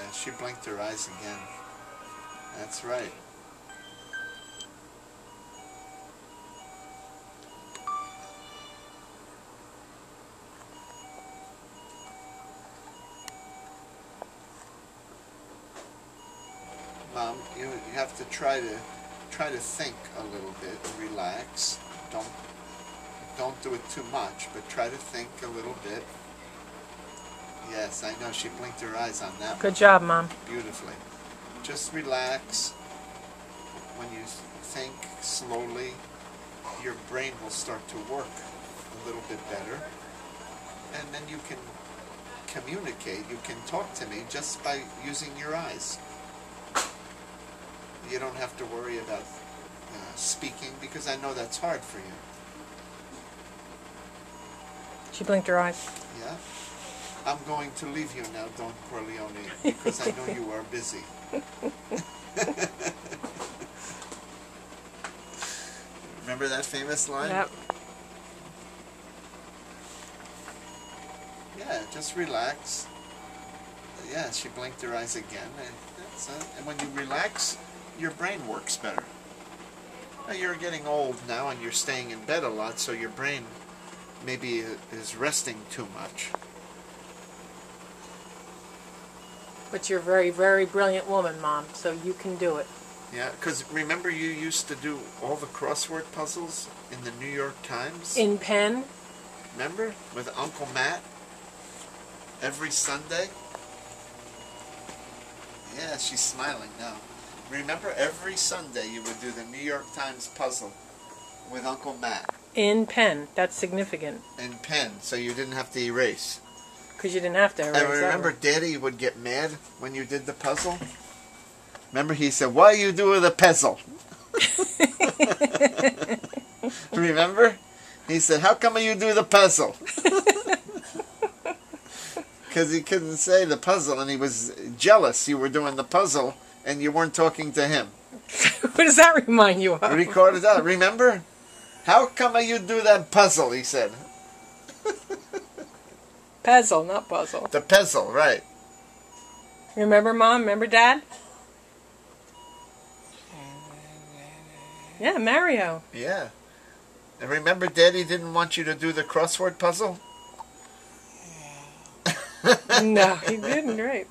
Yeah, she blinked her eyes again. That's right. Mom, you have to try to think a little bit, relax. Don't do it too much, but try to think a little bit. Yes, I know, she blinked her eyes on that. Good job, Mom. Beautifully. Just relax. When you think slowly, your brain will start to work a little bit better. And then you can communicate, you can talk to me just by using your eyes. You don't have to worry about speaking, because I know that's hard for you. She blinked her eyes. Yeah? I'm going to leave you now, Don Corleone, because I know you are busy. Remember that famous line? Yep. Yeah, just relax. Yeah, she blinked her eyes again. And when you relax, your brain works better. Now, you're getting old now and you're staying in bed a lot, so your brain maybe is resting too much. But you're a very, very brilliant woman, Mom, so you can do it. Yeah, because remember you used to do all the crossword puzzles in the New York Times? In pen? Remember? With Uncle Matt? Every Sunday? Yeah, she's smiling now. Remember, every Sunday you would do the New York Times puzzle with Uncle Matt. In pen. That's significant. In pen, so you didn't have to erase. Because you didn't have to erase. I remember Daddy would get mad when you did the puzzle. Remember, he said, "Why you doing the puzzle?" Remember? He said, "How come you do the puzzle?" Because he couldn't say the puzzle, and he was jealous you were doing the puzzle, and you weren't talking to him. What does that remind you of? Recorded out. Remember? "How come you do that puzzle?" he said. Puzzle, not puzzle. The puzzle, right. Remember, Mom? Remember, Dad? Yeah, Mario. Yeah. And remember Daddy didn't want you to do the crossword puzzle? No, he didn't. Right.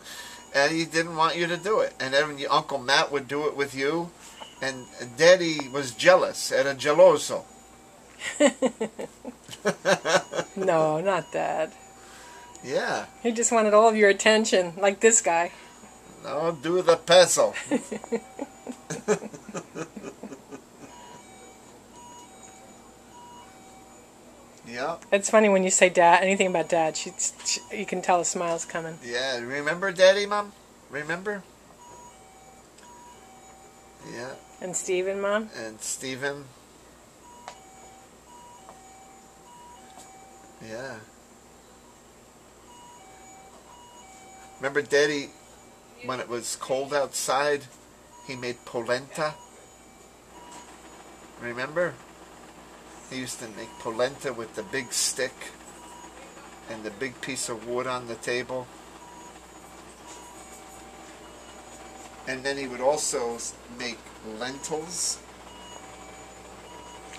And he didn't want you to do it. And then Uncle Matt would do it with you. And Daddy was jealous. Era geloso. No, not Dad. Yeah. He just wanted all of your attention, like this guy. No, do the puzzle. Yeah. It's funny when you say Dad, anything about Dad, you can tell a smile's coming. Yeah. Remember Daddy, Mom? Remember? Yeah. And Stephen, Mom? And Stephen. Yeah. Remember Daddy, when it was cold outside, he made polenta? Remember? He used to make polenta with the big stick and the big piece of wood on the table. And then he would also make lentils.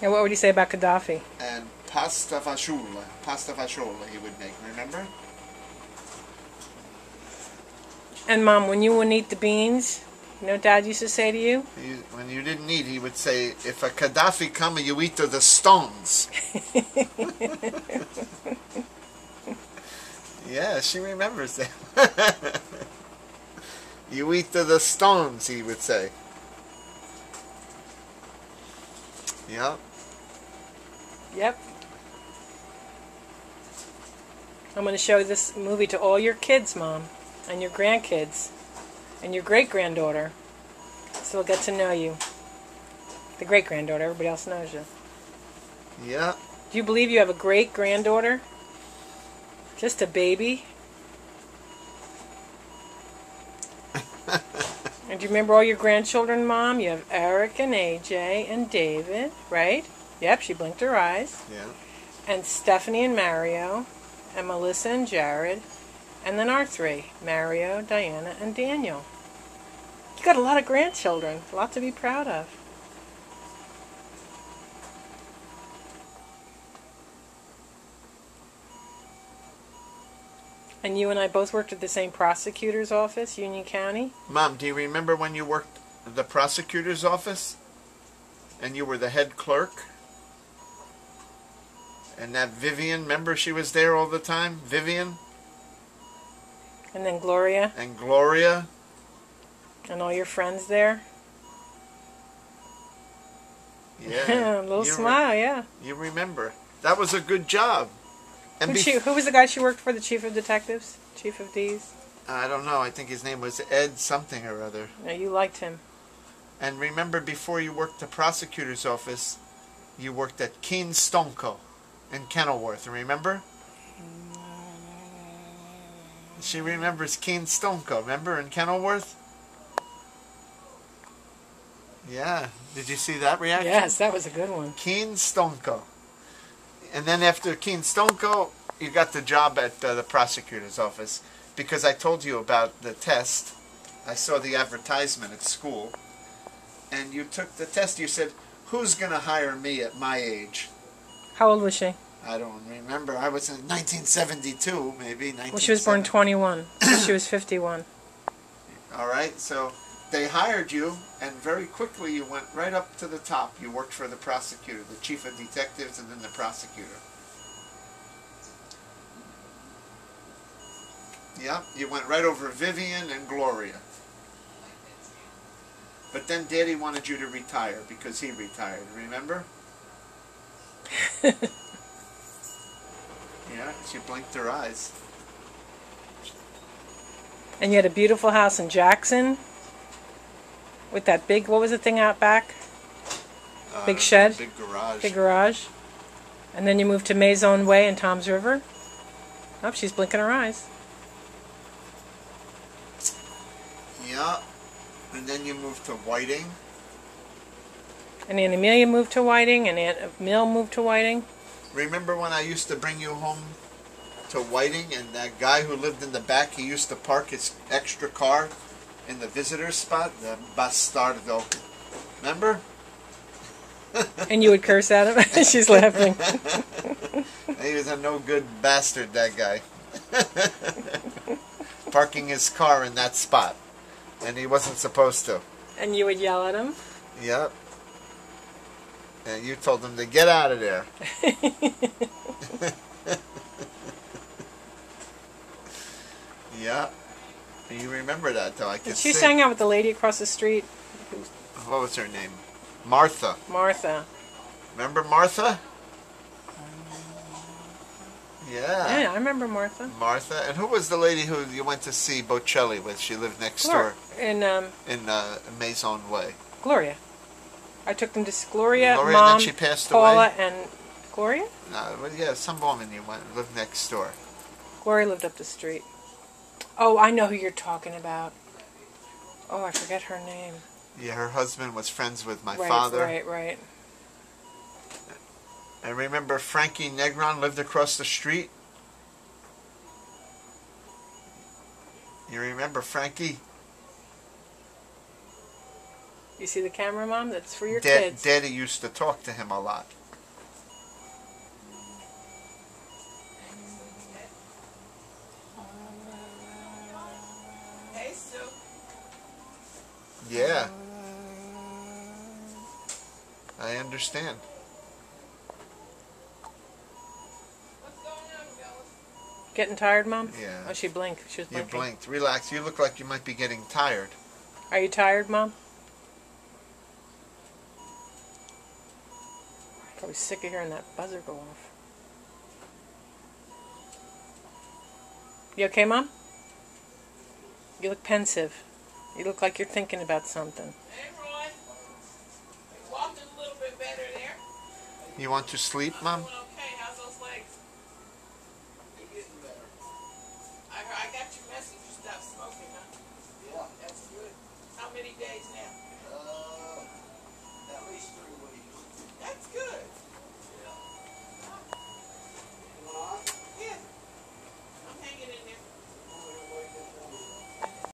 And what would he say about Gaddafi? And pasta fagioli. Pasta fagioli he would make, remember? And Mom, when you wouldn't eat the beans, you know what Dad used to say to you? When you didn't eat, he would say, "If a Gaddafi come, you eat the stones." Yeah, she remembers that. "You eat the stones," he would say. Yeah. Yep. I'm going to show this movie to all your kids, Mom, and your grandkids, and your great-granddaughter, so they'll get to know you. The great-granddaughter, everybody else knows you. Yeah. Do you believe you have a great-granddaughter? Just a baby? And do you remember all your grandchildren, Mom? You have Eric and AJ and David, right? Yep, she blinked her eyes. Yeah. And Stephanie and Mario, and Melissa and Jared, And then our three, Mario, Diana, and Daniel. You got a lot of grandchildren. A lot to be proud of. And you and I both worked at the same prosecutor's office, Union County. Mom, do you remember when you worked at the prosecutor's office? And you were the head clerk? And that Vivian, remember she was there all the time? Vivian? And then Gloria. And Gloria? And all your friends there. Yeah. A little smile, yeah. You remember. That was a good job. And Who was the guy she worked for, the chief of detectives? Chief of D's? I don't know. I think his name was Ed something or other. No, you liked him. And remember, before you worked the prosecutor's office, you worked at Keen Stonko in Kenilworth. Remember? She remembers Keen Stonko. Remember in Kenilworth? Yeah. Did you see that reaction? Yes, that was a good one. Keen Stonko. And then after Keen Stonko, you got the job at the prosecutor's office. Because I told you about the test. I saw the advertisement at school. And you took the test. You said, who's going to hire me at my age? How old was she? I don't remember. I was in 1972, maybe. Well, she was born 21. She was 51. All right, so they hired you, and very quickly you went right up to the top. You worked for the prosecutor, the chief of detectives, and then the prosecutor. Yeah, you went right over Vivian and Gloria. But then Daddy wanted you to retire because he retired, remember? Yeah, she blinked her eyes. And you had a beautiful house in Jackson with that big, what was the thing out back? Big shed? Big garage. Big garage. And then you moved to Maison Way in Toms River. Oh, she's blinking her eyes. Yeah. And then you moved to Whiting. And Aunt Amelia moved to Whiting, and Aunt Mill moved to Whiting. Remember when I used to bring you home to Whiting, and that guy who lived in the back, he used to park his extra car in the visitor spot? The bastardo. Remember? And you would curse at him? She's laughing. He was a no-good bastard, that guy. Parking his car in that spot. And he wasn't supposed to. And you would yell at him? Yep. And you told him to get out of there. Yeah. You remember that, though. I could see. She sang out with the lady across the street. What was her name? Martha. Martha. Remember Martha? Yeah. Yeah, I remember Martha. Martha. And who was the lady who you went to see Bocelli with? She lived next door. In Maison Way. Gloria. I took them to Gloria, Gloria, Mom, and then she passed Paula, away? and Gloria? Well, yeah, some woman you went lived next door. Gloria lived up the street. Oh, I know who you're talking about. Oh, I forget her name. Yeah, her husband was friends with my Right, father. Right. And remember Frankie Negron lived across the street? You remember Frankie? You see the camera, Mom? That's for your kids. Daddy used to talk to him a lot. Hey, Stu. Yeah. I understand. What's going on, fellas? Getting tired, Mom? Yeah. Oh, she blinked. She was You blinking. blinked. Relax. You look like you might be getting tired. Are you tired, Mom? Probably sick of hearing that buzzer go off. You okay, Mom? You look pensive. You look like you're thinking about something. Hey, Roy. You walking a little bit better there. You want to sleep, Mom? Doing okay. How's those legs? They're getting better. I got your message. You stopped smoking, huh? Yeah, that's good. How many days now? At least 3 weeks. That's good.